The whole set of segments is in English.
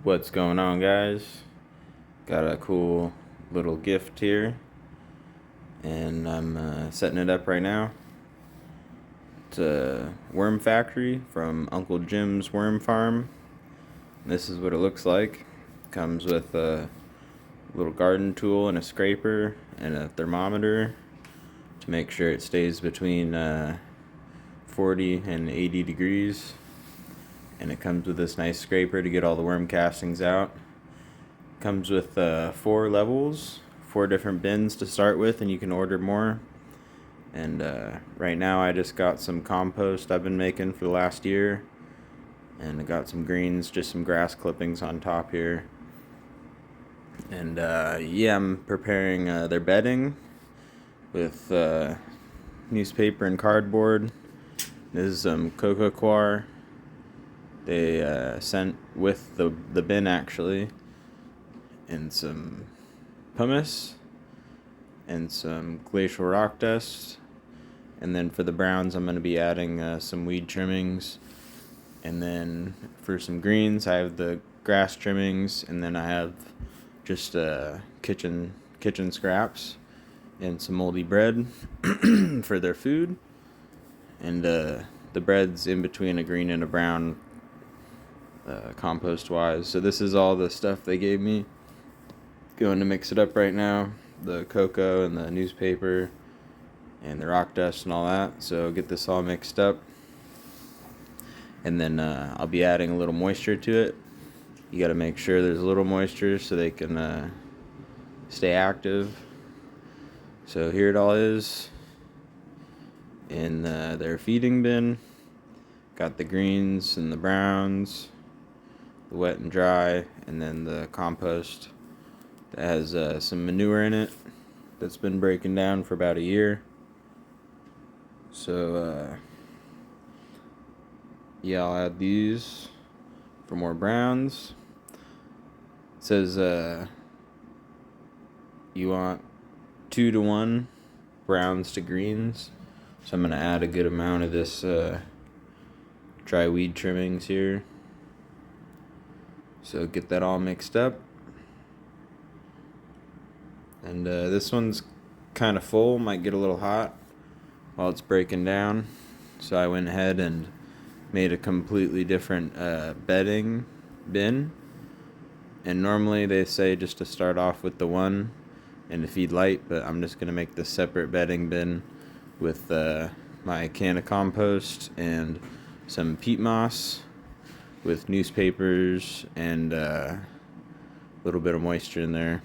What's going on, guys? Got a cool little gift here, and I'm setting it up right now. It's a worm factory from Uncle Jim's Worm Farm. This is what it looks like. Comes with a little garden tool and a scraper and a thermometer to make sure it stays between 40 and 80 degrees. And it comes with this nice scraper to get all the worm castings out. Comes with 4 levels, 4 different bins to start with, and you can order more. And right now I just got some compost I've been making for the last year, and I got some greens, just some grass clippings on top here. And yeah, I'm preparing their bedding with newspaper and cardboard. This is some cocoa coir they sent with the bin, actually, and some pumice and some glacial rock dust. And then for the browns, I'm going to be adding some weed trimmings. And then for some greens, I have the grass trimmings, and then I have just kitchen scraps and some moldy bread for their food. And the bread's in between a green and a brown, compost wise. So this is all the stuff they gave me. Going to mix it up right now, the cocoa and the newspaper and the rock dust and all that. So get this all mixed up, and then I'll be adding a little moisture to it. You got to make sure there's a little moisture so they can stay active. So here it all is in their feeding bin. Got the greens and the browns, the wet and dry, and then the compost that has some manure in it that's been breaking down for about a year. So yeah, I'll add these for more browns. It says you want 2-to-1 browns to greens, so I'm going to add a good amount of this dry weed trimmings here. So get that all mixed up. And this one's kind of full, might get a little hot while it's breaking down. So I went ahead and made a completely different bedding bin. And normally they say just to start off with the one and to feed light, but I'm just going to make this separate bedding bin with my can of compost and some peat moss with newspapers and a little bit of moisture in there.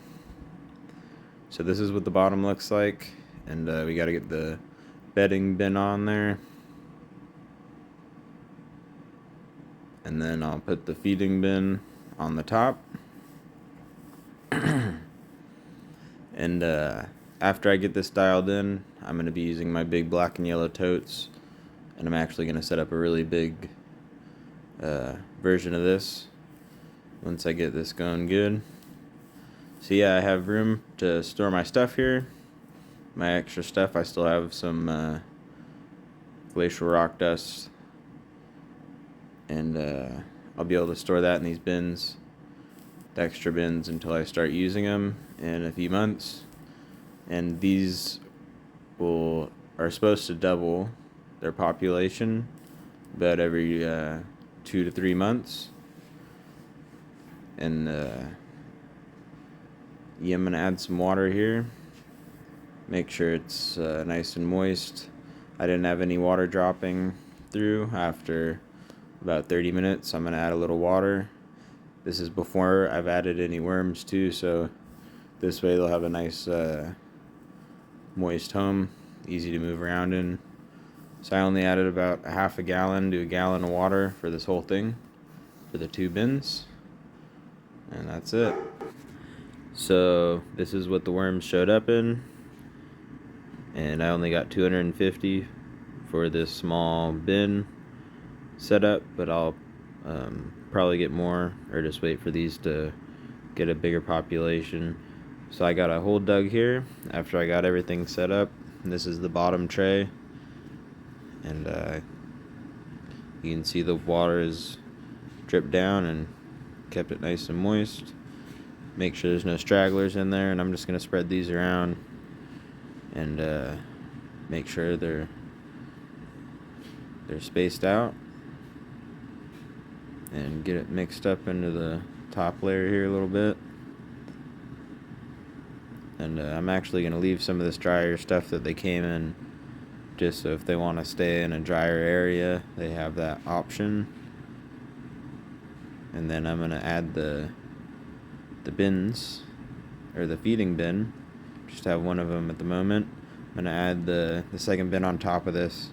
So this is what the bottom looks like, and we got to get the bedding bin on there. And then I'll put the feeding bin on the top. And after I get this dialed in, I'm going to be using my big black and yellow totes, and I'm actually going to set up a really big version of this once I get this going good. So yeah, I have room to store my stuff here. My extra stuff, I still have some glacial rock dust, and I'll be able to store that in these bins, the extra bins, until I start using them in a few months. And these are supposed to double their population about every 2 to 3 months. And yeah, I'm going to add some water here. Make sure it's nice and moist. I didn't have any water dropping through after about 30 minutes. I'm going to add a little water. This is before I've added any worms too, so this way they'll have a nice moist home, easy to move around in. So I only added about a half a gallon to a gallon of water for this whole thing, for the 2 bins. And that's it. So this is what the worms showed up in, and I only got 250 for this small bin setup, but I'll probably get more, or just wait for these to get a bigger population. So I got a hole dug here after I got everything set up. This is the bottom tray, and you can see the water is dripped down, and kept it nice and moist. Make sure there's no stragglers in there, and I'm just going to spread these around and make sure they're spaced out, and get it mixed up into the top layer here a little bit. And I'm actually going to leave some of this drier stuff that they came in, just so if they want to stay in a drier area, they have that option. And then I'm going to add the bins, or the feeding bin. Just have one of them at the moment. I'm going to add the second bin on top of this,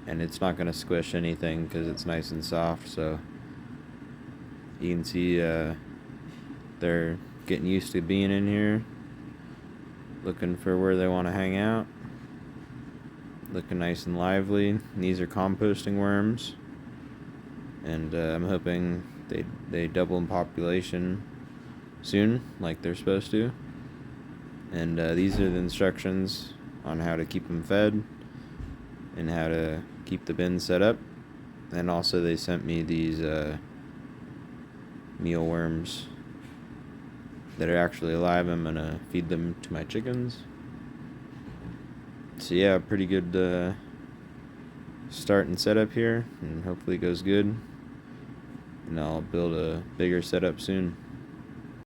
and it's not going to squish anything because it's nice and soft. So you can see they're getting used to being in here, looking for where they want to hang out, looking nice and lively. And these are composting worms, and I'm hoping they double in population soon, like they're supposed to. And these are the instructions on how to keep them fed and how to keep the bin set up. And also they sent me these mealworms that are actually alive. I'm going to feed them to my chickens. So yeah, pretty good start and setup here, and hopefully it goes good. And I'll build a bigger setup soon.